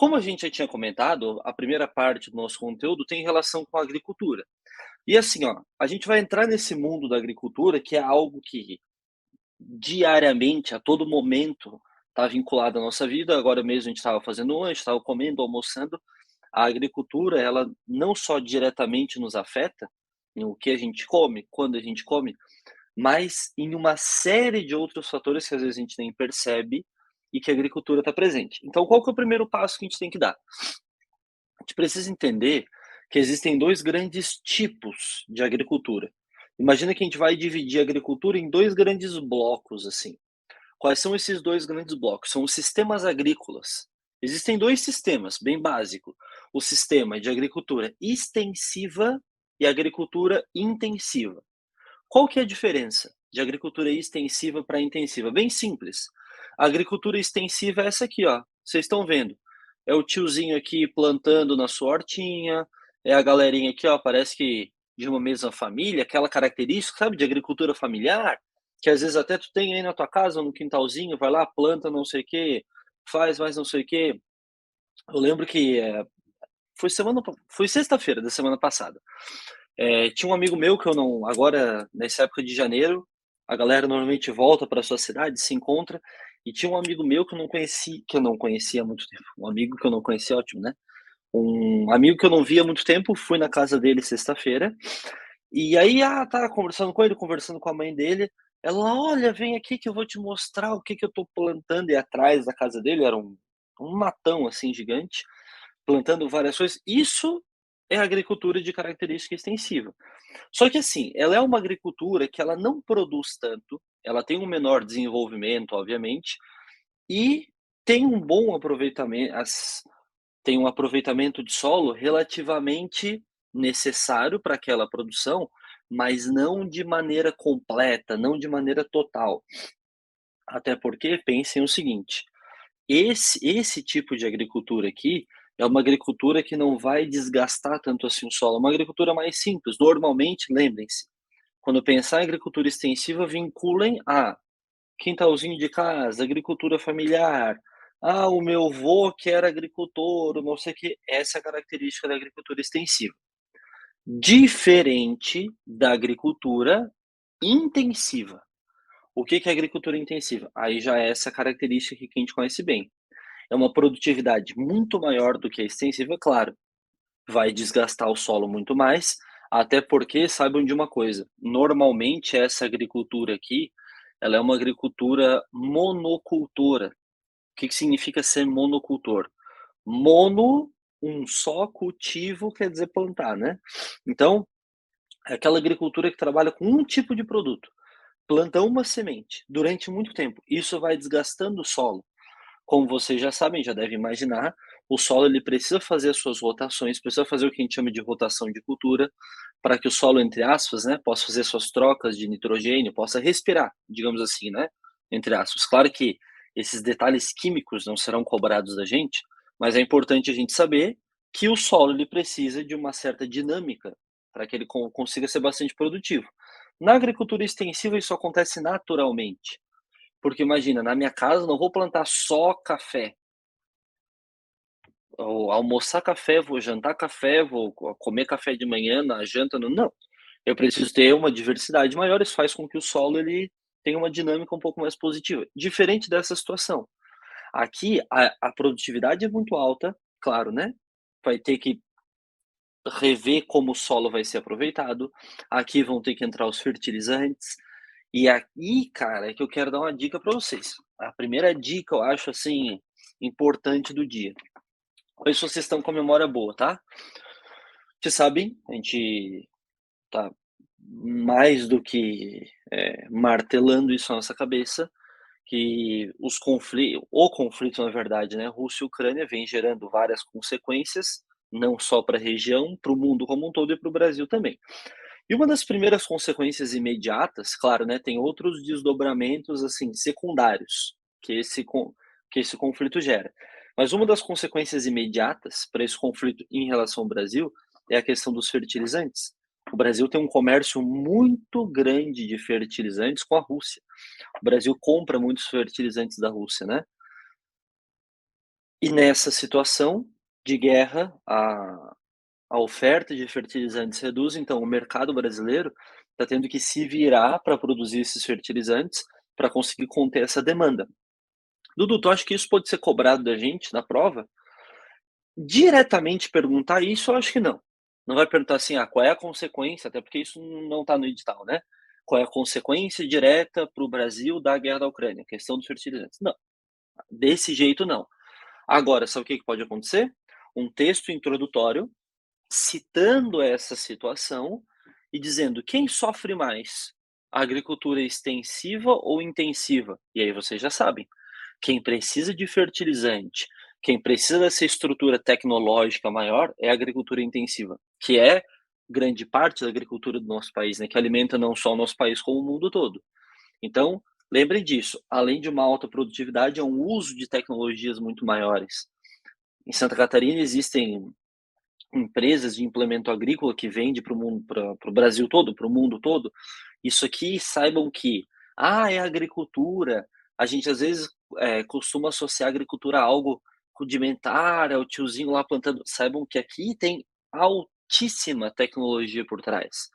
Como a gente já tinha comentado, a primeira parte do nosso conteúdo tem relação com a agricultura. E assim, ó, a gente vai entrar nesse mundo da agricultura, que é algo que diariamente, a todo momento, está vinculado à nossa vida. Agora mesmo a gente estava fazendo lanche, estava comendo, almoçando. A agricultura, ela não só diretamente nos afeta, no que a gente come, quando a gente come, mas em uma série de outros fatores que às vezes a gente nem percebe e que a agricultura está presente. Então, qual que é o primeiro passo que a gente tem que dar? A gente precisa entender que existem 2 grandes tipos de agricultura. Imagina que a gente vai dividir a agricultura em 2 grandes blocos, assim. Quais são esses 2 grandes blocos? São os sistemas agrícolas. Existem 2 sistemas, bem básico. O sistema de agricultura extensiva e agricultura intensiva. Qual que é a diferença de agricultura extensiva para intensiva? Bem simples. A agricultura extensiva é essa aqui, ó, vocês estão vendo. É o tiozinho aqui plantando na sua hortinha, é a galerinha aqui, ó, parece que de uma mesma família, aquela característica, sabe, de agricultura familiar, que às vezes até tu tem aí na tua casa, no quintalzinho, vai lá, planta não sei o quê, faz mais não sei o quê. Eu lembro que, foi sexta-feira da semana passada. Tinha um amigo meu que eu não agora, nessa época de janeiro, a galera normalmente volta para sua cidade, se encontra, e tinha um amigo meu que eu não conhecia há muito tempo, um amigo que eu não conhecia, ótimo, né. Um amigo que eu não via há muito tempo, fui na casa dele sexta-feira, e aí, tá conversando com ele, conversando com a mãe dele, ela: "Olha, vem aqui que eu vou te mostrar o que que eu tô plantando", e atrás da casa dele era um matão, assim, gigante, plantando várias coisas. Isso é agricultura de característica extensiva. Só que assim, ela é uma agricultura que ela não produz tanto, ela tem um menor desenvolvimento, obviamente, e tem um bom aproveitamento, tem um aproveitamento de solo relativamente necessário para aquela produção, mas não de maneira completa, não de maneira total. Até porque pensem o seguinte: esse tipo de agricultura aqui, é uma agricultura que não vai desgastar tanto assim o solo, é uma agricultura mais simples. Normalmente, lembrem-se, quando pensar em agricultura extensiva, vinculem a quintalzinho de casa, agricultura familiar. Ah, o meu avô que era agricultor, não sei o quê. Essa é a característica da agricultura extensiva. Diferente da agricultura intensiva. O que que é agricultura intensiva? Aí já é essa característica aqui que a gente conhece bem. É uma produtividade muito maior do que a extensiva, claro, vai desgastar o solo muito mais, até porque saibam de uma coisa, normalmente essa agricultura aqui, ela é uma agricultura monocultora. O que que significa ser monocultor? Mono, um só cultivo quer dizer plantar, né. Então, é aquela agricultura que trabalha com um tipo de produto, planta uma semente durante muito tempo, isso vai desgastando o solo. Como vocês já sabem, já devem imaginar, o solo ele precisa fazer as suas rotações, precisa fazer o que a gente chama de rotação de cultura, para que o solo, entre aspas, né, possa fazer suas trocas de nitrogênio, possa respirar, digamos assim, né, entre aspas. Claro que esses detalhes químicos não serão cobrados da gente, mas é importante a gente saber que o solo ele precisa de uma certa dinâmica para que ele consiga ser bastante produtivo. Na agricultura extensiva isso acontece naturalmente. Porque imagina, na minha casa eu não vou plantar só café, ou almoçar café, vou jantar café, vou comer café de manhã, na janta, não. Eu preciso ter uma diversidade maior, isso faz com que o solo ele tenha uma dinâmica um pouco mais positiva. Diferente dessa situação. Aqui a produtividade é muito alta, claro, né, vai ter que rever como o solo vai ser aproveitado, aqui vão ter que entrar os fertilizantes, e aí, cara, é que eu quero dar uma dica para vocês. A primeira dica, eu acho, assim, importante do dia. Ver se vocês estão com a memória boa, tá? Vocês sabem, a gente tá mais do que, martelando isso na nossa cabeça, que o conflito, na verdade, né, Rússia e Ucrânia vem gerando várias consequências, não só para a região, para o mundo como um todo e para o Brasil também. E uma das primeiras consequências imediatas, claro, né, tem outros desdobramentos, assim, secundários que esse conflito gera. Mas uma das consequências imediatas para esse conflito em relação ao Brasil é a questão dos fertilizantes. O Brasil tem um comércio muito grande de fertilizantes com a Rússia. O Brasil compra muitos fertilizantes da Rússia, né. E nessa situação de guerra, a oferta de fertilizantes reduz, então o mercado brasileiro está tendo que se virar para produzir esses fertilizantes para conseguir conter essa demanda. Dudu, tu acha que isso pode ser cobrado da gente na prova? Diretamente perguntar isso, eu acho que não. Não vai perguntar assim: "Ah, qual é a consequência?", até porque isso não está no edital, né. Qual é a consequência direta para o Brasil da guerra da Ucrânia? Questão dos fertilizantes. Não, desse jeito não. Agora, sabe o que que pode acontecer? Um texto introdutório citando essa situação e dizendo: "Quem sofre mais? A agricultura extensiva ou intensiva?". E aí vocês já sabem, quem precisa de fertilizante, quem precisa dessa estrutura tecnológica maior é a agricultura intensiva, que é grande parte da agricultura do nosso país, né, que alimenta não só o nosso país, como o mundo todo. Então, lembrem disso, além de uma alta produtividade, é um uso de tecnologias muito maiores. Em Santa Catarina existem empresas de implemento agrícola que vende para o mundo, para o Brasil todo, para o mundo todo. Isso aqui, saibam que, é agricultura. A gente às vezes costuma associar a agricultura a algo rudimentar, é o tiozinho lá plantando. Saibam que aqui tem altíssima tecnologia por trás.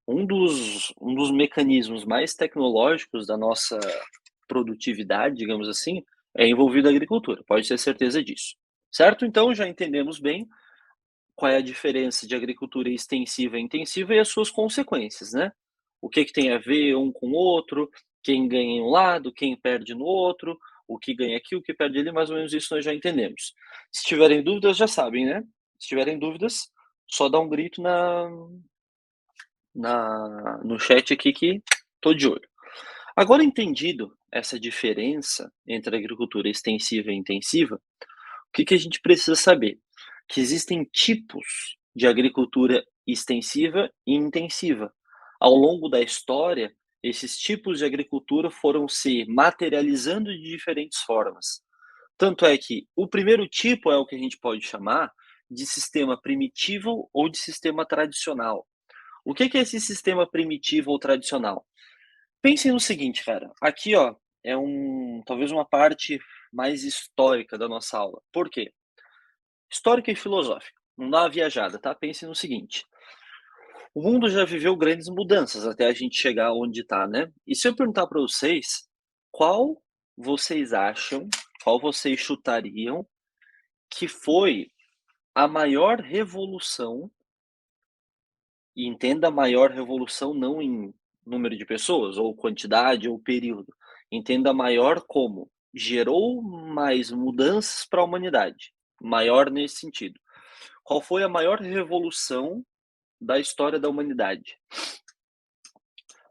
Um dos mecanismos mais tecnológicos da nossa produtividade, digamos assim, é envolvido a agricultura, pode ter certeza disso. Certo? Então já entendemos bem qual é a diferença de agricultura extensiva e intensiva e as suas consequências, né. O que que tem a ver um com o outro, quem ganha em um lado, quem perde no outro, o que ganha aqui, o que perde ali, mais ou menos isso nós já entendemos. Se tiverem dúvidas, já sabem, né. Se tiverem dúvidas, só dá um grito no chat aqui que tô de olho. Agora entendido essa diferença entre a agricultura extensiva e intensiva, o que que a gente precisa saber? Que existem tipos de agricultura extensiva e intensiva. Ao longo da história, esses tipos de agricultura foram se materializando de diferentes formas. Tanto é que o primeiro tipo é o que a gente pode chamar de sistema primitivo ou de sistema tradicional. O que que é esse sistema primitivo ou tradicional? Pensem no seguinte, cara, aqui ó, é talvez uma parte mais histórica da nossa aula. Por quê? Histórica e filosófica. Não dá uma viajada, tá? Pense no seguinte: o mundo já viveu grandes mudanças até a gente chegar onde está, né? E se eu perguntar para vocês, qual vocês acham, qual vocês chutariam que foi a maior revolução, e entenda a maior revolução não em número de pessoas, ou quantidade, ou período. Entenda maior como gerou mais mudanças para a humanidade. Maior nesse sentido. Qual foi a maior revolução da história da humanidade?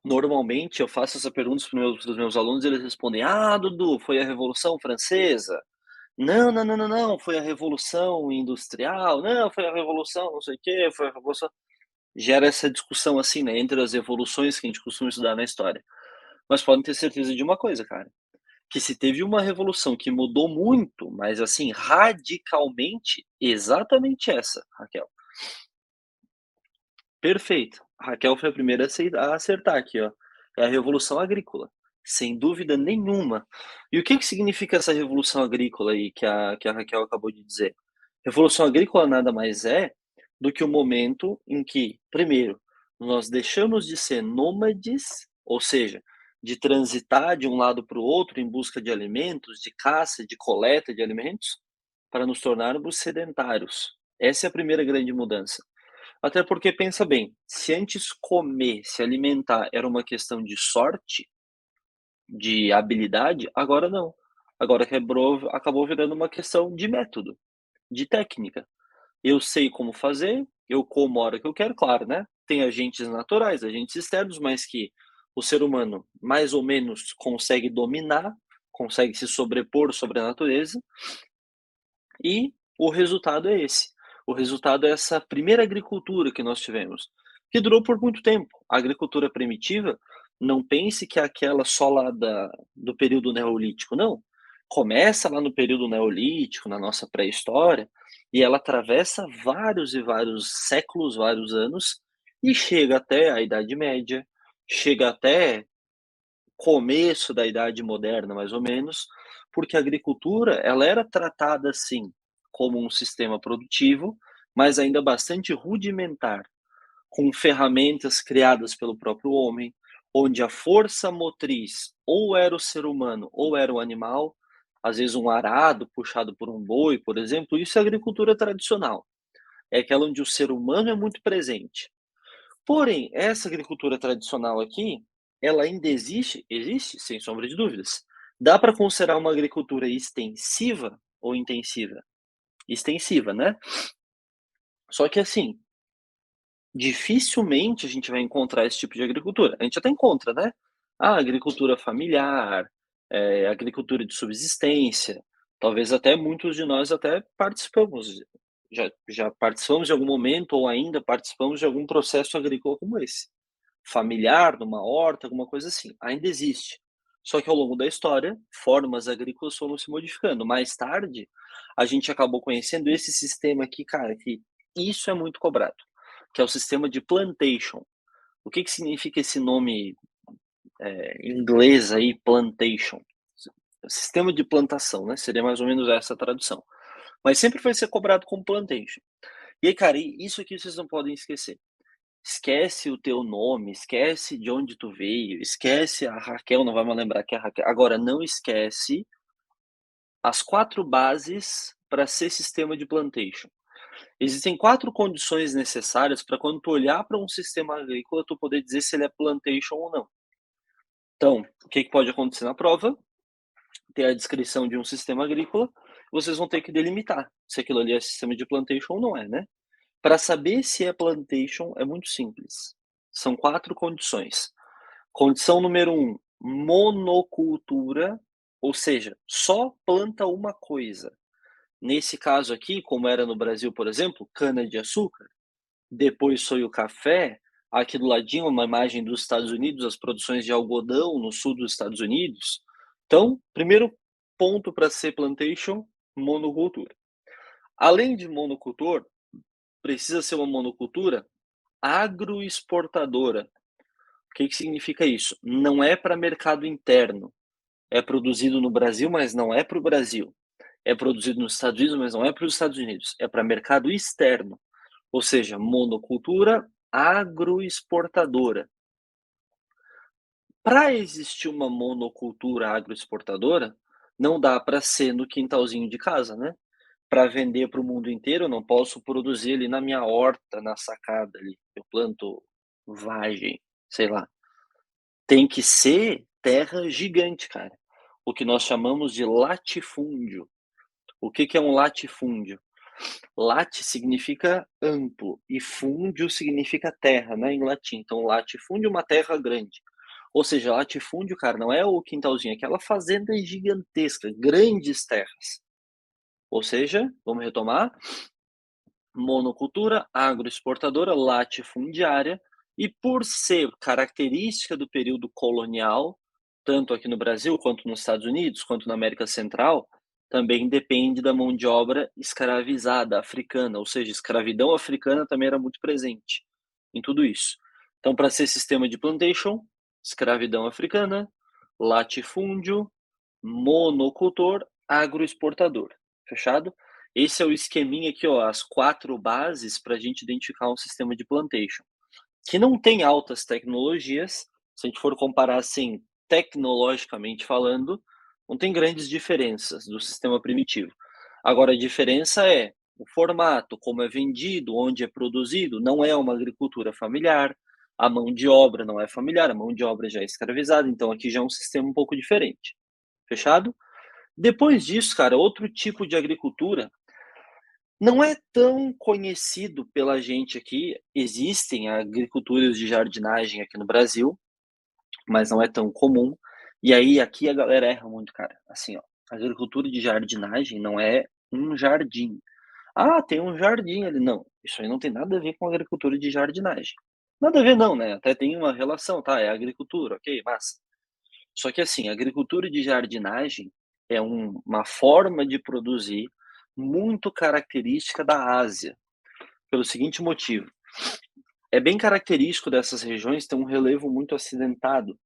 Normalmente eu faço essa pergunta para os meus alunos e eles respondem: "Ah, Dudu, foi a Revolução Francesa. Não, não, não, não, não, foi a Revolução Industrial. Não, foi a Revolução não sei o quê, foi a Revolução". Gera essa discussão, assim, né, entre as evoluções que a gente costuma estudar na história. Mas podem ter certeza de uma coisa, cara, que se teve uma revolução que mudou muito, mas assim, radicalmente, exatamente essa, Raquel. Perfeito. A Raquel foi a primeira a acertar aqui, ó. É a revolução agrícola, sem dúvida nenhuma. E o que que significa essa revolução agrícola aí que a Raquel acabou de dizer? Revolução agrícola nada mais é do que o momento em que, primeiro, nós deixamos de ser nômades, ou seja, de transitar de um lado para o outro em busca de alimentos, de caça, de coleta de alimentos, para nos tornarmos sedentários. Essa é a primeira grande mudança. Até porque pensa bem, se antes comer, se alimentar era uma questão de sorte, de habilidade, agora não. Agora acabou virando uma questão de método, de técnica. Eu sei como fazer, eu como a hora que eu quero, claro, né? Tem agentes naturais, agentes externos, mas que o ser humano mais ou menos consegue dominar, consegue se sobrepor sobre a natureza, e o resultado é esse. O resultado é essa primeira agricultura que nós tivemos, que durou por muito tempo. A agricultura primitiva, não pense que é aquela só lá do período neolítico, não. Começa lá no período neolítico, na nossa pré-história, e ela atravessa vários e vários séculos, vários anos, e chega até a Idade Média, chega até começo da Idade Moderna, mais ou menos, porque a agricultura, ela era tratada, assim, como um sistema produtivo, mas ainda bastante rudimentar, com ferramentas criadas pelo próprio homem, onde a força motriz ou era o ser humano ou era o animal, às vezes um arado puxado por um boi, por exemplo, isso é agricultura tradicional. É aquela onde o ser humano é muito presente. Porém, essa agricultura tradicional aqui, ela ainda existe? Existe, sem sombra de dúvidas. Dá para considerar uma agricultura extensiva ou intensiva? Extensiva, né? Só que assim, dificilmente a gente vai encontrar esse tipo de agricultura. A gente até encontra, né? A agricultura familiar, agricultura de subsistência, talvez até muitos de nós até participamos, já participamos de algum momento ou ainda participamos de algum processo agrícola como esse. Familiar, numa horta, alguma coisa assim, ainda existe. Só que ao longo da história, formas agrícolas foram se modificando. Mais tarde, a gente acabou conhecendo esse sistema aqui, cara, que isso é muito cobrado, que é o sistema de plantation. O que que significa esse nome, em inglês aí, plantation? Sistema de plantação, né, seria mais ou menos essa a tradução. Mas sempre vai ser cobrado como plantation. E aí, cara, isso aqui vocês não podem esquecer. Esquece o teu nome, esquece de onde tu veio, esquece a Raquel, não vai mais lembrar que é a Raquel. Agora, não esquece as 4 bases para ser sistema de plantation. Existem 4 condições necessárias para quando tu olhar para um sistema agrícola, tu poder dizer se ele é plantation ou não. Então, o que que pode acontecer na prova? Ter a descrição de um sistema agrícola, vocês vão ter que delimitar se aquilo ali é sistema de plantation ou não é, né? Para saber se é plantation é muito simples. São 4 condições. Condição número um, monocultura, ou seja, só planta uma coisa. Nesse caso aqui, como era no Brasil, por exemplo, cana-de-açúcar, depois foi o café, aqui do ladinho uma imagem dos Estados Unidos, as produções de algodão no sul dos Estados Unidos. Então, primeiro ponto para ser plantation, monocultura. Além de monocultor, precisa ser uma monocultura agroexportadora. O que que significa isso? Não é para mercado interno. É produzido no Brasil, mas não é para o Brasil. É produzido nos Estados Unidos, mas não é para os Estados Unidos. É para mercado externo. Ou seja, monocultura agroexportadora. Para existir uma monocultura agroexportadora, não dá para ser no quintalzinho de casa, né? Para vender para o mundo inteiro, eu não posso produzir ali na minha horta, na sacada ali. Eu planto vagem, sei lá. Tem que ser terra gigante, cara. O que nós chamamos de latifúndio. O que que é um latifúndio? Late significa amplo e fúndio significa terra, né, em latim. Então latifúndio é uma terra grande. Ou seja, latifúndio, cara, não é o quintalzinho, é aquela fazenda gigantesca, grandes terras. Ou seja, vamos retomar, monocultura agroexportadora latifundiária, e por ser característica do período colonial, tanto aqui no Brasil, quanto nos Estados Unidos, quanto na América Central, também depende da mão de obra escravizada africana, ou seja, escravidão africana também era muito presente em tudo isso. Então, para ser sistema de plantation, escravidão africana, latifúndio, monocultor, agroexportador. Fechado? Esse é o esqueminha aqui, ó, as 4 bases para a gente identificar um sistema de plantation, que não tem altas tecnologias, se a gente for comparar assim, tecnologicamente falando, não tem grandes diferenças do sistema primitivo. Agora a diferença é o formato, como é vendido, onde é produzido, não é uma agricultura familiar, a mão de obra não é familiar, a mão de obra já é escravizada, então aqui já é um sistema um pouco diferente. Fechado? Depois disso, cara, outro tipo de agricultura não é tão conhecido pela gente aqui. Existem agriculturas de jardinagem aqui no Brasil, mas não é tão comum. E aí, aqui a galera erra muito, cara. Assim, ó, agricultura de jardinagem não é um jardim. Ah, tem um jardim ali. Não, isso aí não tem nada a ver com agricultura de jardinagem. Nada a ver, não, né? Até tem uma relação, tá? É agricultura, ok, massa. Só que assim, a agricultura de jardinagem é uma forma de produzir muito característica da Ásia, pelo seguinte motivo: é bem característico dessas regiões ter um relevo muito acidentado.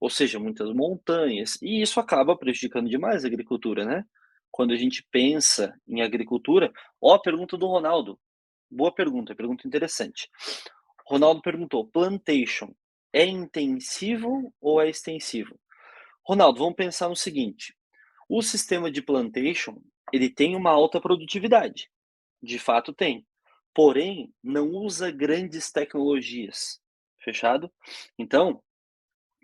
ou seja, muitas montanhas, e isso acaba prejudicando demais a agricultura, né. Quando a gente pensa em agricultura, ó a pergunta do Ronaldo, boa pergunta interessante. Ronaldo perguntou: "Plantation é intensivo ou é extensivo?". Ronaldo, vamos pensar no seguinte, o sistema de plantation, ele tem uma alta produtividade, de fato tem, porém não usa grandes tecnologias, fechado? Então,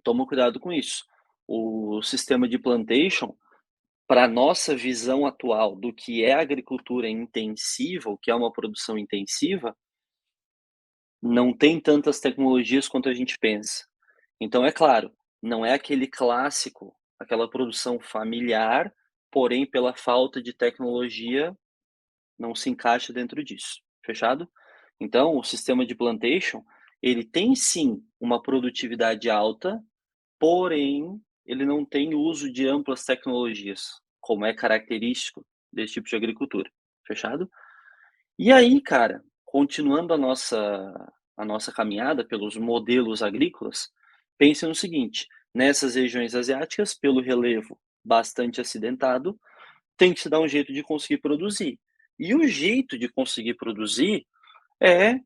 toma cuidado com isso. O sistema de plantation, para nossa visão atual do que é agricultura intensiva, o que é uma produção intensiva, não tem tantas tecnologias quanto a gente pensa. Então, é claro, não é aquele clássico, aquela produção familiar, porém pela falta de tecnologia não se encaixa dentro disso, fechado? Então, o sistema de plantation, ele tem sim uma produtividade alta, porém ele não tem uso de amplas tecnologias, como é característico desse tipo de agricultura, fechado? E aí, cara, continuando a nossa caminhada pelos modelos agrícolas, pense no seguinte: nessas regiões asiáticas, pelo relevo bastante acidentado, tem que se dar um jeito de conseguir produzir. E o jeito de conseguir produzir é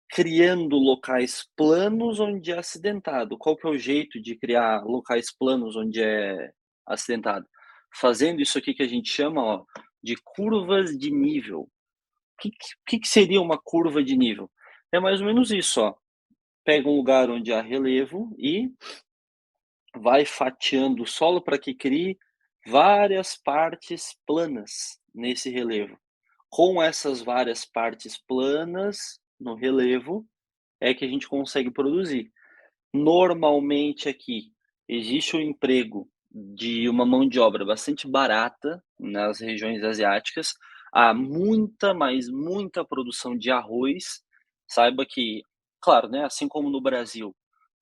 criando locais planos onde é acidentado. Qual que é o jeito de criar locais planos onde é acidentado? Fazendo isso aqui que a gente chama, ó, de curvas de nível. O que seria uma curva de nível? É mais ou menos isso, ó. Pega um lugar onde há relevo e vai fatiando o solo para que crie várias partes planas nesse relevo. Com essas várias partes planas no relevo, é que a gente consegue produzir. Normalmente aqui existe o emprego de uma mão de obra bastante barata nas regiões asiáticas, há muita, mas muita produção de arroz. Saiba que, claro, né, assim como no Brasil,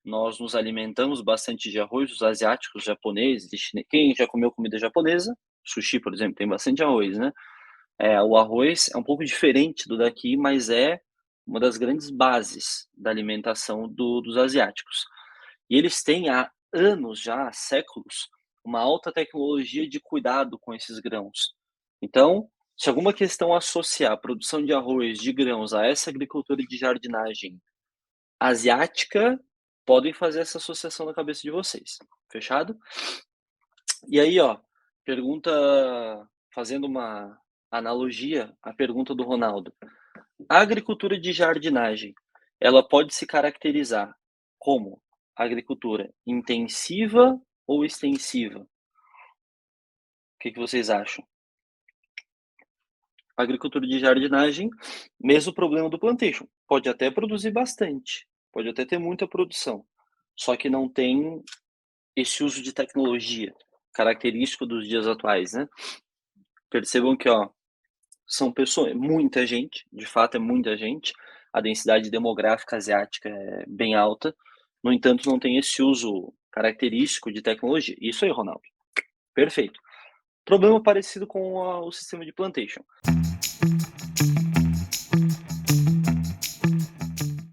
nós nos alimentamos bastante de arroz, os asiáticos, japoneses, quem já comeu comida japonesa, sushi, por exemplo, tem bastante arroz, né. O arroz é um pouco diferente do daqui, mas é uma das grandes bases da alimentação dos asiáticos. E eles têm há anos já, há séculos, uma alta tecnologia de cuidado com esses grãos. Então, se alguma questão associar a produção de arroz, de grãos, a essa agricultura de jardinagem asiática, podem fazer essa associação na cabeça de vocês. Fechado? E aí, ó, pergunta fazendo uma analogia à pergunta do Ronaldo. A agricultura de jardinagem, ela pode se caracterizar como agricultura intensiva ou extensiva? O que vocês acham? A agricultura de jardinagem, mesmo problema do plantation, pode até produzir bastante, pode até ter muita produção, só que não tem esse uso de tecnologia, característico dos dias atuais, né. Percebam que, ó, são pessoas muita gente, de fato é muita gente, a densidade demográfica asiática é bem alta, no entanto não tem esse uso característico de tecnologia. Isso aí, Ronaldo, perfeito. Problema parecido com o sistema de plantation.